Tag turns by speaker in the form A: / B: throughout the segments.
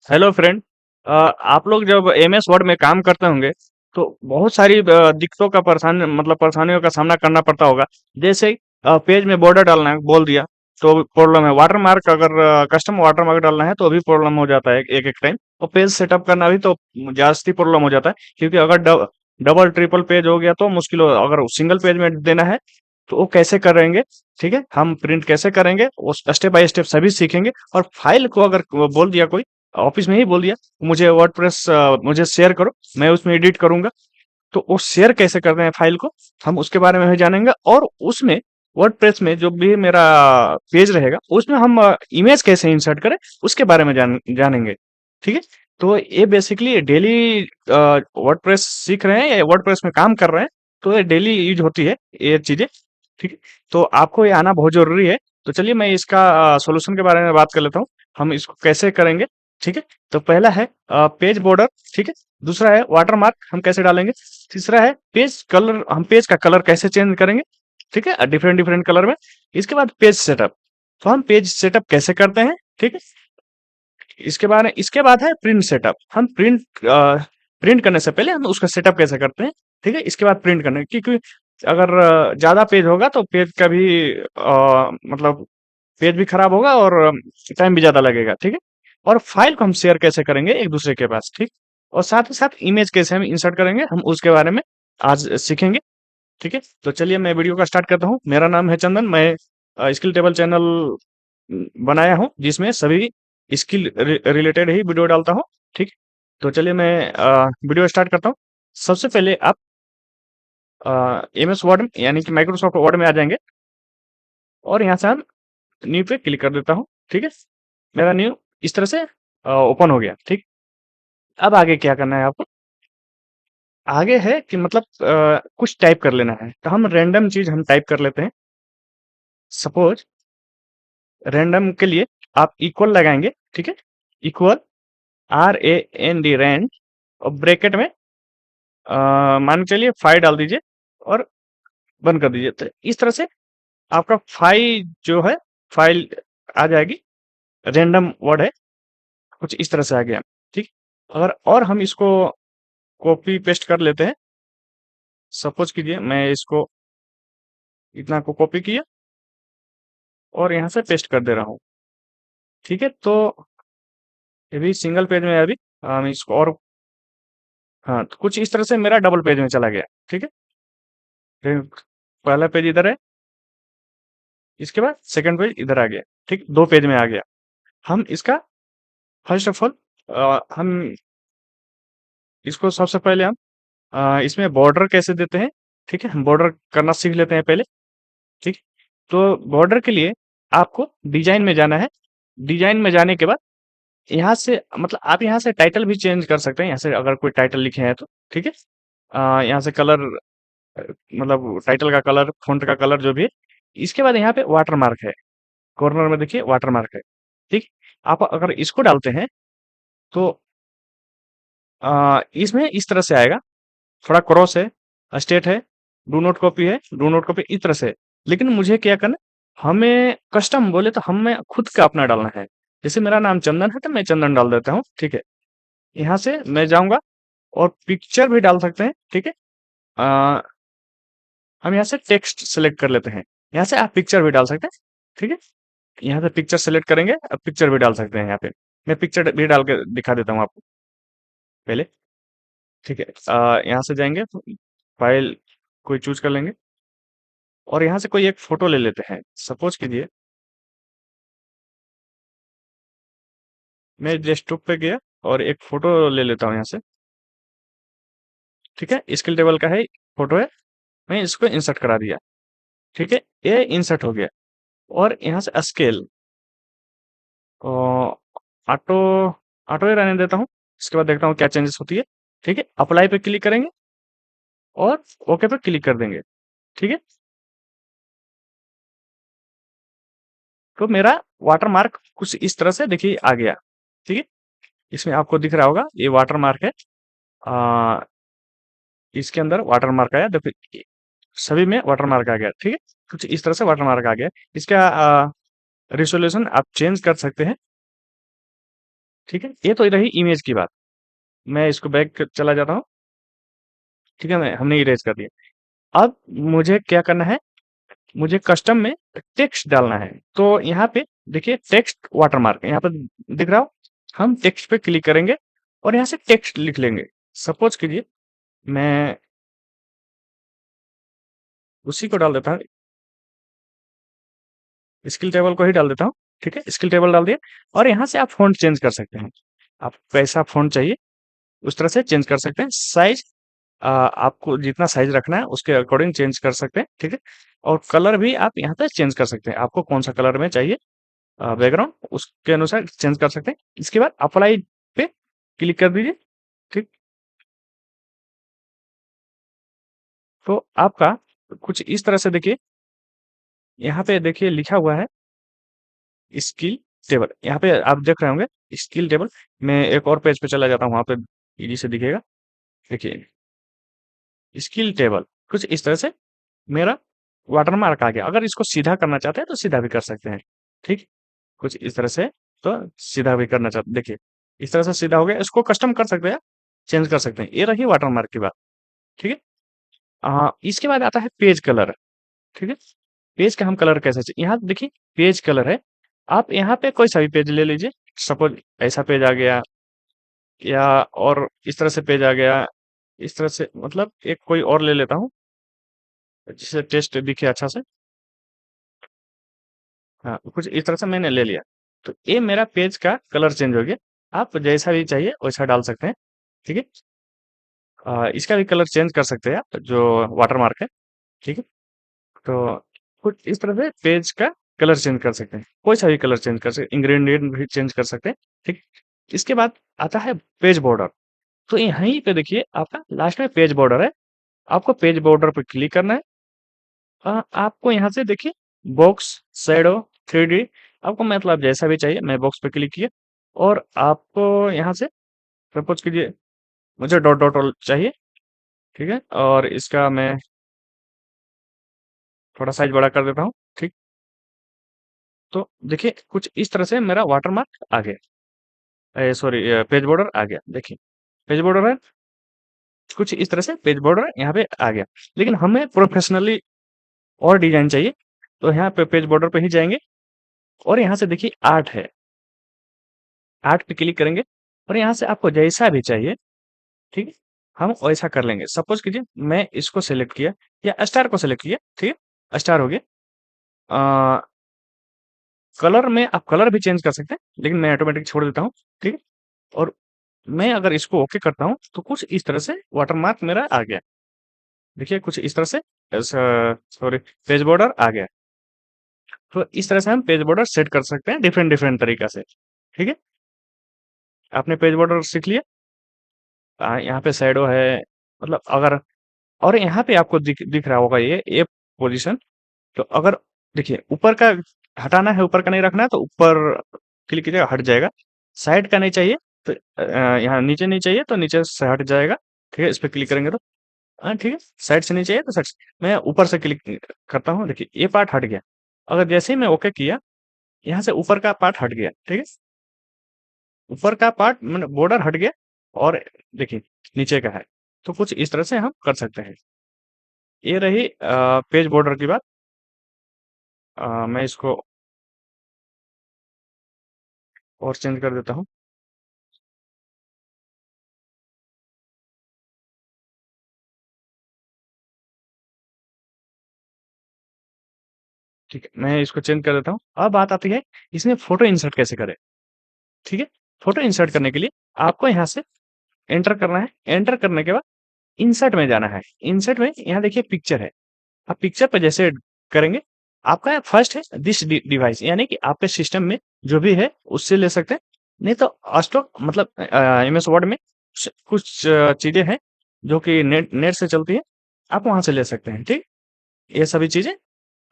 A: Hello friend. आप लोग जब एमएस वर्ड में काम करते होंगे तो बहुत सारी दिक्कतों का परेशान मतलब परेशानियों का सामना करना पड़ता होगा। जैसे पेज में बॉर्डर डालना है बोल दिया तो प्रॉब्लम है। वाटर मार्क अगर कस्टम वाटर मार्क डालना है तो भी प्रॉब्लम हो जाता है एक एक टाइम। और पेज सेटअप करना भी तो जास्ती प्रॉब्लम हो जाता है, क्योंकि अगर डबल ट्रिपल पेज हो गया तो मुश्किल हो। अगर सिंगल पेज में देना है तो वो कैसे करेंगे, ठीक है, हम प्रिंट कैसे करेंगे वो स्टेप बाय स्टेप सभी सीखेंगे। और फाइल को अगर बोल दिया कोई ऑफिस में ही बोल दिया मुझे वर्डप्रेस मुझे शेयर करो, मैं उसमें एडिट करूंगा, तो वो शेयर कैसे करते हैं फाइल को, हम उसके बारे में भी जानेंगे। और उसमें वर्डप्रेस में जो भी मेरा पेज रहेगा उसमें हम इमेज कैसे इंसर्ट करें उसके बारे में जानेंगे। ठीक है, तो ये बेसिकली डेली वर्डप्रेस सीख रहे हैं या वर्डप्रेस में काम कर रहे हैं तो ये डेली यूज होती है ये चीजें। ठीक है, तो आपको ये आना बहुत जरूरी है। तो चलिए मैं इसका सॉल्यूशन के बारे में बात कर लेता हूँ, हम इसको कैसे करेंगे। ठीक है, तो पहला है पेज बॉर्डर। ठीक है, दूसरा है वाटर मार्क हम कैसे डालेंगे, तीसरा है पेज कलर, हम पेज का कलर कैसे चेंज करेंगे, ठीक है, डिफरेंट डिफरेंट कलर में। इसके बाद पेज सेटअप, तो हम पेज सेटअप कैसे करते हैं, ठीक है। इसके बाद है प्रिंट सेटअप, हम प्रिंट करने से पहले हम उसका सेटअप कैसे करते हैं। ठीक है, इसके बाद प्रिंट करने, क्योंकि अगर ज्यादा पेज होगा तो पेज का भी मतलब पेज भी खराब होगा और टाइम भी ज्यादा लगेगा। ठीक है, और फाइल को हम शेयर कैसे करेंगे एक दूसरे के पास, ठीक। और साथ ही साथ इमेज कैसे हम इंसर्ट करेंगे हम उसके बारे में आज सीखेंगे। ठीक है, तो चलिए मैं वीडियो का स्टार्ट करता हूँ। मेरा नाम है चंदन, मैं स्किल टेबल चैनल बनाया हूँ जिसमें सभी स्किल रिलेटेड ही वीडियो डालता हूँ। ठीक, तो चलिए मैं वीडियो स्टार्ट करता हूँ। सबसे पहले आप एमएस वर्ड यानी कि माइक्रोसॉफ्ट वर्ड में आ जाएंगे और यहाँ से हम न्यू पे क्लिक कर देता हूँ। ठीक है, मेरा न्यू इस तरह से ओपन हो गया। ठीक, अब आगे क्या करना है आपको, आगे है कि मतलब कुछ टाइप कर लेना है, तो हम रैंडम चीज हम टाइप कर लेते हैं। सपोज रैंडम के लिए आप इक्वल लगाएंगे, ठीक है, इक्वल RAND रैंड, और ब्रैकेट में मान के चलिए 5 डाल दीजिए और बंद कर दीजिए। तो इस तरह से आपका फाइल जो है फाइल आ जाएगी। रैंडम वर्ड है, कुछ इस तरह से आ गया। ठीक, अगर और हम इसको कॉपी पेस्ट कर लेते हैं। सपोज कीजिए मैं इसको इतना को कॉपी किया और यहाँ से पेस्ट कर दे रहा हूँ। ठीक है, तो ये भी सिंगल पेज में है अभी। हम इसको और हाँ, तो कुछ इस तरह से मेरा डबल पेज में चला गया। ठीक है, फिर पहला पेज इधर है, इसके बाद सेकंड पेज इधर आ गया। ठीक, दो पेज में आ गया। हम इसका फर्स्ट ऑफ ऑल हम इसको सबसे पहले हम इसमें बॉर्डर कैसे देते हैं, ठीक है, हम बॉर्डर करना सीख लेते हैं पहले। ठीक, तो बॉर्डर के लिए आपको डिजाइन में जाना है। डिजाइन में जाने के बाद यहाँ से मतलब आप यहाँ से टाइटल भी चेंज कर सकते हैं, यहाँ से अगर कोई टाइटल लिखे हैं तो। ठीक है, यहाँ से कलर मतलब टाइटल का कलर, फ़ॉन्ट का कलर जो भी है। इसके बाद यहाँ पे वाटर मार्क है, कॉर्नर में देखिए वाटर मार्क है। ठीक, आप अगर इसको डालते हैं तो इसमें इस तरह से आएगा, थोड़ा क्रॉस है, स्टेट है, डू नॉट कॉपी है, डू नॉट कॉपी इस तरह से। लेकिन मुझे क्या करना है, हमें कस्टम बोले तो हमें खुद का अपना डालना है। जैसे मेरा नाम चंदन है तो मैं चंदन डाल देता हूँ। ठीक है, यहाँ से मैं जाऊंगा और पिक्चर भी डाल सकते हैं। ठीक है, अ, हम यहाँ से टेक्स्ट सेलेक्ट कर लेते हैं, यहाँ से आप पिक्चर भी डाल सकते हैं। ठीक है, यहाँ से पिक्चर सेलेक्ट करेंगे, अब पिक्चर भी डाल सकते हैं यहाँ पे। मैं पिक्चर भी डाल के दिखा देता हूँ आपको पहले। ठीक है, यहाँ से जाएंगे, फाइल कोई चूज कर लेंगे और यहाँ से कोई एक फोटो ले लेते हैं। सपोज कीजिए मैं डेस्कटॉप पे गया और एक फोटो ले लेता हूँ यहाँ से। ठीक है, स्किल टेबल का है, फोटो है, मैं इसको इंसर्ट करा दिया। ठीक है, ये इंसर्ट हो गया। और यहाँ से स्केल ऑटो ऑटो ही रहने देता हूँ। इसके बाद देखता हूँ क्या चेंजेस होती है। ठीक है, अप्लाई पे क्लिक करेंगे और ओके पे क्लिक कर देंगे। ठीक है, तो मेरा वाटर मार्क कुछ इस तरह से देखिए आ गया। ठीक है, इसमें आपको दिख रहा होगा ये वाटर मार्क है। आ, इसके अंदर वाटर मार्क आया, देखो सभी में वाटर मार्क आ गया। ठीक है, कुछ इस तरह से वाटर मार्क आ गया। इसका रिसोल्यूशन आप चेंज कर सकते हैं। ठीक है? ये तो रही इमेज की बात। मैं इसको बैक चला जाता हूँ, ठीक है? हमने इरेज़ कर दिया। अब मुझे क्या करना है, मुझे कस्टम में टेक्स्ट डालना है। तो यहाँ पे देखिए टेक्स्ट वाटरमार्क यहाँ पर दिख रहा हो, हम टेक्स्ट पे क्लिक करेंगे और यहाँ से टेक्स्ट लिख लेंगे। सपोज़ कीजिए मैं उसी को डाल देता हूँ, स्किल टेबल को ही डाल देता हूँ, ठीक है? स्किल टेबल डाल दिया और यहाँ से आप फ़ॉन्ट चेंज कर सकते हैं। आपको कैसा फ़ॉन्ट चाहिए, उस तरह से चेंज कर सकते हैं। साइज़ आपको जितना साइज़ रखना है उसके अकॉर्डिंग चेंज कर सकते हैं, ठीक है? और कलर भी आप यहाँ पे चेंज कर सकते हैं। आपको कौन-सा कलर में चाहिए बैकग्राउंड उसके अनुसार चेंज कर सकते हैं। इसके बाद अप्लाई पे क्लिक कर दीजिए, ठीक? तो आपका कुछ इस तरह से देखिए, यहाँ पे देखिए लिखा हुआ है स्किल टेबल। यहाँ पे आप देख रहे होंगे स्किल टेबल। मैं एक और पेज पे चला जाता हूँ, वहाँ पे ईज़ी से दिखेगा। देखिए स्किल टेबल कुछ इस तरह से मेरा वाटरमार्क आ गया। अगर इसको सीधा करना चाहते हैं तो सीधा भी कर सकते हैं, ठीक? कुछ इस तरह से तो सीधा भी करना चाहते देखिए, इस तरह से सीधा हो गया। इसको कस्टम कर सकते हैं, चेंज कर सकते हैं। ये रही वाटरमार्क की बात, ठीक है? इसके बाद आता है पेज कलर, ठीक है? पेज का हम कलर कैसे यहाँ देखिए पेज कलर है। आप यहाँ पे कोई सा भी पेज ले लीजिए। सपोज़ ऐसा पेज आ गया या और इस तरह से पेज आ गया। इस तरह से मतलब एक कोई और ले लेता हूँ, जिससे टेस्ट दिखे अच्छा से। हाँ, कुछ इस तरह से मैंने ले लिया। तो ये मेरा पेज का कलर चेंज हो गया। आप जैसा भी चाहिए वैसा डाल सकते हैं, ठीक है? इसका भी कलर चेंज कर सकते हैं आप, जो वाटरमार्क है, ठीक है? तो कुछ इस तरह से पेज का कलर चेंज कर सकते हैं। कोई सा भी कलर चेंज कर सकते हैं, इंग्रेडिएंट भी चेंज कर सकते हैं, ठीक? इसके बाद आता है पेज बॉर्डर। तो यहीं पे देखिए आपका लास्ट में पेज बॉर्डर है। आपको पेज बॉर्डर पे क्लिक करना है। आपको यहाँ से देखिए बॉक्स, शैडो, 3D आपको मतलब जैसा भी चाहिए, मैं बॉक्स पे क्लिक किया और आपको यहाँ से सपोज़ कीजिए मुझे डॉट डॉट वाला चाहिए, ठीक है? और इसका मैं थोड़ा साइज़ बड़ा कर देता हूँ, ठीक? तो देखिए कुछ इस तरह से मेरा वाटरमार्क आ गया। सॉरी पेज बॉर्डर आ गया। देखिए पेज बॉर्डर है, कुछ इस तरह से पेज बॉर्डर यहाँ पे आ गया। लेकिन हमें प्रोफेशनली और डिज़ाइन चाहिए, तो यहाँ पे पेज बॉर्डर पे ही जाएँगे और यहाँ से देखिए आर्ट है। आर्ट पे क्लिक करेंगे और यहाँ से आपको जैसा भी चाहिए, ठीक है? हम वैसा कर लेंगे। सपोज़ कीजिए मैं इसको सेलेक्ट किया या स्टार को सेलेक्ट किया, ठीक है? स्टार हो गया। अ, कलर में आप कलर भी चेंज कर सकते हैं, लेकिन मैं ऑटोमैटिक छोड़ देता हूँ, ठीक है? और मैं अगर इसको ओके करता हूँ, तो कुछ इस तरह से वाटरमार्क मेरा आ गया। देखिए कुछ इस तरह से सॉरी पेज बॉर्डर आ गया। तो इस तरह से हम पेज बॉर्डर सेट कर सकते हैं डिफरेंट डिफरेंट तरीका से, ठीक है? आपने पेज बॉर्डर सीख लिया। यहाँ पे शैडो है, मतलब अगर और यहाँ पे आपको दिख दिख रहा होगा ये पोज़ीशन। तो अगर देखिए ऊपर का हटाना है, ऊपर का नहीं रखना है, तो ऊपर क्लिक कीजिएगा हट जाएगा। साइड का नहीं चाहिए तो यहाँ नीचे नहीं चाहिए तो नीचे से हट जाएगा, ठीक है? इस पे क्लिक करेंगे तो ठीक है? साइड से नहीं चाहिए तो साइड से मैं ऊपर से क्लिक करता हूँ, देखिए ये पार्ट हट गया। अगर जैसे ही मैं ओके किया, यहाँ से ऊपर का पार्ट हट गया, ठीक है? ऊपर का पार्ट मतलब बॉर्डर हट गया और देखिए नीचे का है। तो कुछ इस तरह से हम कर सकते हैं। ये रही पेज बॉर्डर की बात। मैं इसको और चेंज कर देता हूँ। ठीक है, मैं इसको चेंज कर देता हूँ। अब बात आती है इसमें फ़ोटो इंसर्ट कैसे करें, ठीक है? फ़ोटो इंसर्ट करने के लिए आपको यहाँ से एंटर करना है। एंटर करने के बाद इंसर्ट में जाना है। इंसर्ट में यहाँ देखिए पिक्चर है। आप पिक्चर पे जैसे करेंगे, आपका फर्स्ट है दिस डिवाइस यानी कि आपके सिस्टम में जो भी है उससे ले सकते हैं। नहीं तो स्टॉक मतलब एमएस वर्ड में कुछ चीज़ें हैं जो कि नेट नेट से चलती हैं, आप वहाँ से ले सकते हैं, ठीक? ये सभी चीज़ें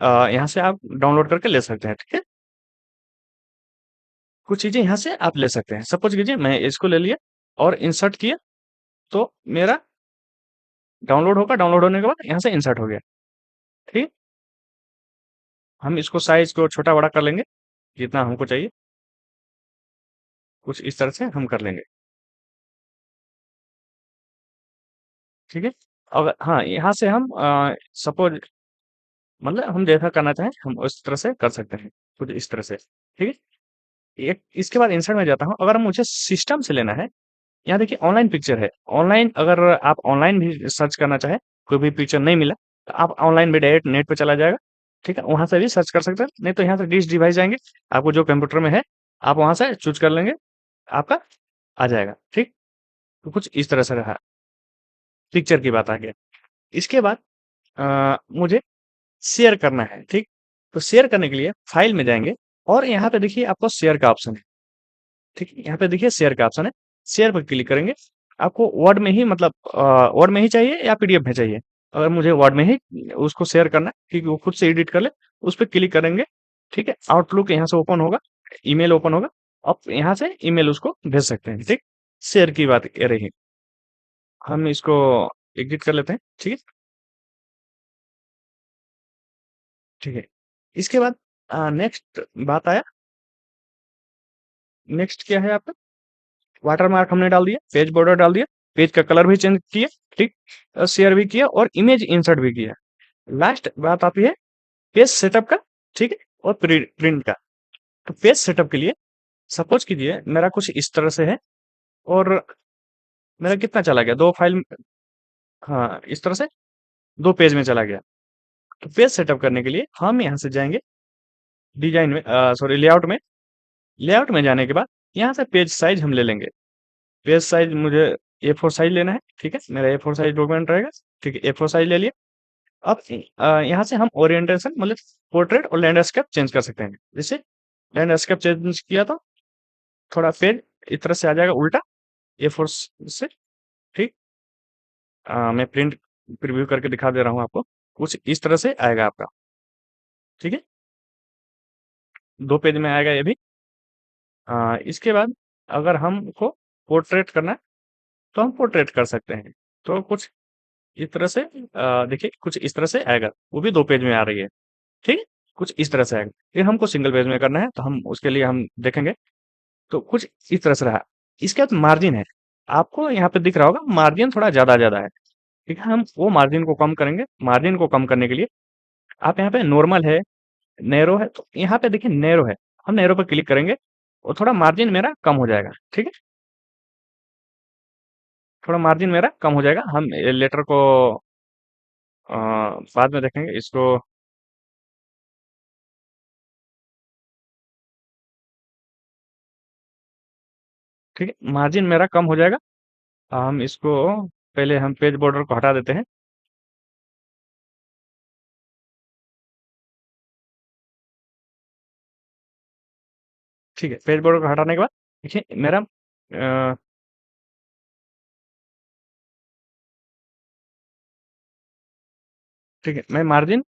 A: यहाँ से आप डाउनलोड करके ले सकते हैं, ठीक है? कुछ चीज़ें यहाँ से आप ले सकते हैं। सपोज़ कीजिए मैं इसको ले लिया और इंसर्ट किया, तो मेरा डाउनलोड होगा, डाउनलोड होने के बाद यहाँ से इंसर्ट हो गया, ठीक? हम इसको साइज़ को छोटा-बड़ा कर लेंगे, जितना हमको चाहिए। कुछ इस तरह से हम कर लेंगे। ठीक है। अगर हाँ, यहाँ से हम सपोज मतलब हम जैसा करना चाहें हम उस तरह से कर सकते हैं, कुछ इस तरह से। ठीक है। एक इसके बाद इंसर्ट में जाता हूँ। अगर मुझे सिस्टम से लेना है, यहाँ देखिए ऑनलाइन पिक्चर है। ऑनलाइन अगर आप ऑनलाइन भी सर्च करना चाहें, कोई भी पिक्चर नहीं मिला, तो आप ऑनलाइन भी डायरेक्ट नेट पे चला जाएगा। ठीक है, वहां से भी सर्च कर सकते हैं। नहीं तो यहाँ से डिश डिवाइस जाएंगे, आपको जो कंप्यूटर में है आप वहां से चूज कर लेंगे, आपका आ जाएगा। ठीक। तो कुछ इस तरह से रहा, पिक्चर की बात आ गया। इसके बाद मुझे शेयर करना है। ठीक। तो शेयर करने के लिए फाइल में जाएंगे और यहाँ पे देखिए आपको शेयर का ऑप्शन है। ठीक है, यहाँ पे देखिए शेयर का ऑप्शन है। शेयर पर क्लिक करेंगे। आपको वर्ड में ही मतलब वर्ड में ही चाहिए या पीडीएफ में चाहिए? अगर मुझे वर्ड में ही उसको शेयर करना है क्योंकि वो खुद से एडिट कर ले, उस पर क्लिक करेंगे। ठीक है, आउटलुक यहाँ से ओपन होगा, ईमेल ओपन होगा। आप यहाँ से ईमेल उसको भेज सकते हैं। ठीक। शेयर की बात ये रही। हम इसको एग्जिट कर लेते हैं। ठीक है। ठीक है। इसके बाद नेक्स्ट बात आया। नेक्स्ट क्या है आपका? वाटरमार्क हमने डाल दिया, पेज बॉर्डर डाल दिया, पेज का कलर भी चेंज किया। ठीक। शेयर भी किया और इमेज इंसर्ट भी किया। लास्ट बात आती है पेज सेटअप का। ठीक है। और प्रिंट का। तो पेज सेटअप के लिए सपोज कीजिए मेरा कुछ इस तरह से है और मेरा कितना चला गया, दो फाइल। हाँ, इस तरह से दो पेज में चला गया। तो पेज सेटअप करने के लिए हम यहाँ से जाएंगे डिजाइन में, सॉरी लेआउट में। लेआउट में जाने के बाद यहाँ से पेज साइज हम ले लेंगे। पेज साइज मुझे A4 साइज लेना है। ठीक है, मेरा A4 साइज डॉक्यूमेंट रहेगा। ठीक है, A4 साइज ले लिया। अब यहाँ से हम ओरिएंटेशन मतलब पोर्ट्रेट और लैंडस्केप चेंज कर सकते हैं। जैसे लैंडस्केप चेंज किया तो थोड़ा पेज इस तरह से आ जाएगा उल्टा, A4 से। ठीक। मैं प्रिंट प्रीव्यू करके दिखा दे रहा हूँ आपको। कुछ इस तरह से आएगा आपका। ठीक है, दो पेज में आएगा ये भी। इसके बाद अगर हमको पोर्ट्रेट करना है तो हम पोर्ट्रेट कर सकते हैं। तो कुछ इस तरह से देखिए कुछ इस तरह से आएगा, वो भी दो पेज में आ रही है। ठीक है, कुछ इस तरह से आएगा। फिर हमको सिंगल पेज में करना है तो हम उसके लिए हम देखेंगे। तो कुछ इस तरह से रहा। इसके बाद मार्जिन है, आपको यहाँ पे दिख रहा होगा मार्जिन थोड़ा ज्यादा ज्यादा है। ठीक है, हम वो मार्जिन को कम करेंगे। मार्जिन को कम करने के लिए आप यहाँ पे नॉर्मल है, नैरो है, तो यहाँ पे देखिए नैरो है, हम नैरो पर क्लिक करेंगे और थोड़ा मार्जिन मेरा कम हो जाएगा। ठीक है, थोड़ा मार्जिन मेरा कम हो जाएगा। हम लेटर को अ, बाद में देखेंगे इसको। ठीक है, मार्जिन मेरा कम हो जाएगा। हम इसको पहले हम पेज बॉर्डर को हटा देते हैं। ठीक है, पेज बॉर्डर को हटाने के बाद देखिए मेरा ठीक है, मैं मार्जिन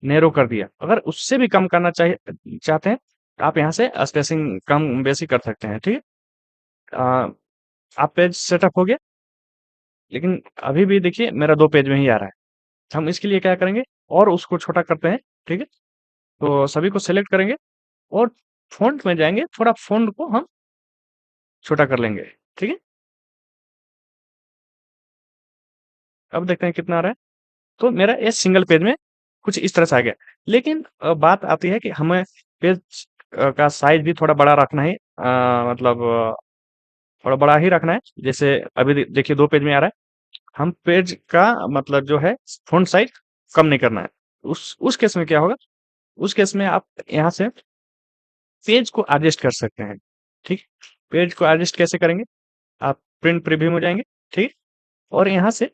A: नैरो कर दिया। अगर उससे भी कम करना चाहिए चाहते हैं तो आप यहाँ से स्पेसिंग कम बेसी कर सकते हैं। ठीक है। अ, आप पेज सेटअप हो गया, लेकिन अभी भी देखिए मेरा दो पेज में ही आ रहा है। हम इसके लिए क्या करेंगे और उसको छोटा करते हैं। ठीक है, तो सभी को सेलेक्ट करेंगे और फ़ॉन्ट में जाएँगे, थोड़ा फ़ॉन्ट को हम छोटा कर लेंगे। ठीक है, अब देखते हैं कितना आ रहा है। तो मेरा ये सिंगल पेज में कुछ इस तरह से आ गया। लेकिन बात आती है कि हमें पेज का साइज़ भी थोड़ा बड़ा रखना है। मतलब थोड़ा बड़ा ही रखना है। जैसे अभी देखिए 2 पेज में आ रहा है। हम पेज का मतलब जो है फ़ॉन्ट साइज़ कम नहीं करना है। उस केस में क्या होगा? उस केस में आप यहाँ से पेज को एडजस्ट कर सकते हैं। ठीक? पेज को एडजस्ट कैसे करेंगे? आप प्रिंट प्रीव्यू में जाएँगे। ठीक? और यहाँ से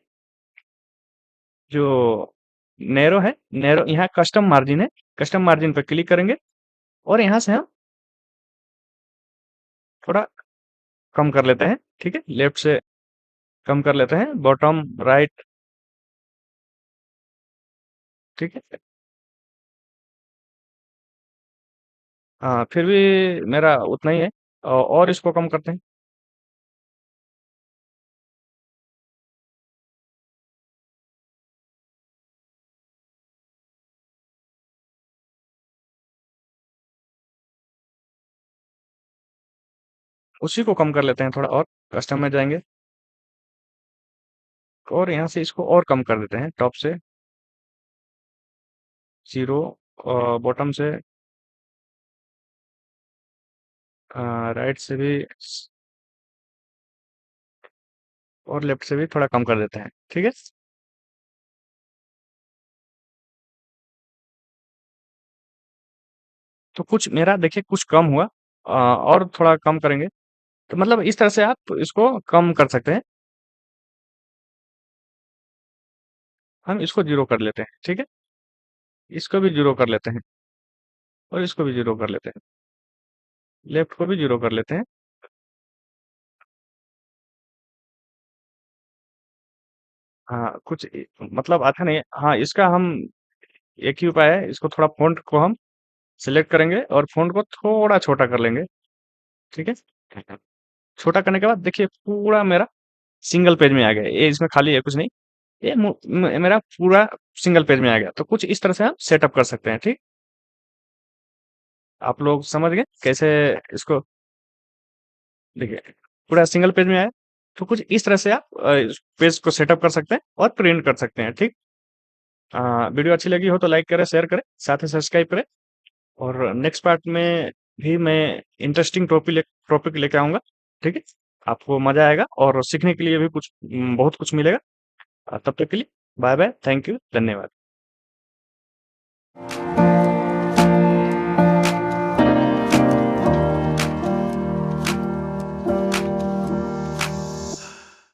A: जो नैरो है, नैरो यहाँ कस्टम मार्जिन है, कस्टम मार्जिन पे क्लिक करेंगे और यहाँ से हम थोड़ा कम कर लेते हैं। ठीक है? लेफ्ट से कम कर लेते हैं, बॉटम, राइट। ठीक है? हाँ, फिर भी मेरा उतना ही है। और इसको कम करते हैं। उसी को कम कर लेते हैं थोड़ा और। कस्टम में जाएंगे और यहाँ से इसको और कम कर देते हैं टॉप से 0, बॉटम से राइट से भी और लेफ्ट से भी थोड़ा कम कर देते हैं, ठीक है। तो कुछ मेरा देखिए कुछ कम हुआ, और थोड़ा कम करेंगे तो मतलब इस तरह से आप इसको कम कर सकते हैं। हम इसको 0 कर लेते हैं, ठीक है। इसको भी 0 कर लेते हैं और इसको भी 0 कर लेते हैं। लेफ्ट को भी 0 कर लेते हैं। हाँ, कुछ मतलब अच्छा नहीं है। हाँ, इसका हम एक ही उपाय है, इसको थोड़ा फ़ॉन्ट को हम सेलेक्ट करेंगे और फ़ॉन्ट को थोड़ा छोटा कर लेंगे, ठीक है। छोटा करने के बाद देखिए पूरा मेरा सिंगल पेज में आ गया। ये इसमें खाली है कुछ नहीं। ये मेरा पूरा सिंगल पेज में आ गया। तो कुछ इस तरह से हम सेटअप कर सकते हैं, ठीक। आप लोग समझ गए कैसे इसको। देखिए पूरा सिंगल पेज में आया। तो कुछ इस तरह से आप इस पेज को सेटअप कर सकते हैं और प्रिंट कर सकते हैं, ठीक। वीडियो अच्छी लगी हो तो लाइक करें, शेयर करें, साथ ही सब्सक्राइब करें। और नेक्स्ट पार्ट में भी मैं इंटरेस्टिंग टॉपिक लेके आऊंगा, ठीक है। आपको मजा आएगा और सीखने के लिए भी कुछ बहुत कुछ मिलेगा। तब तक के लिए बाय बाय, थैंक यू, धन्यवाद।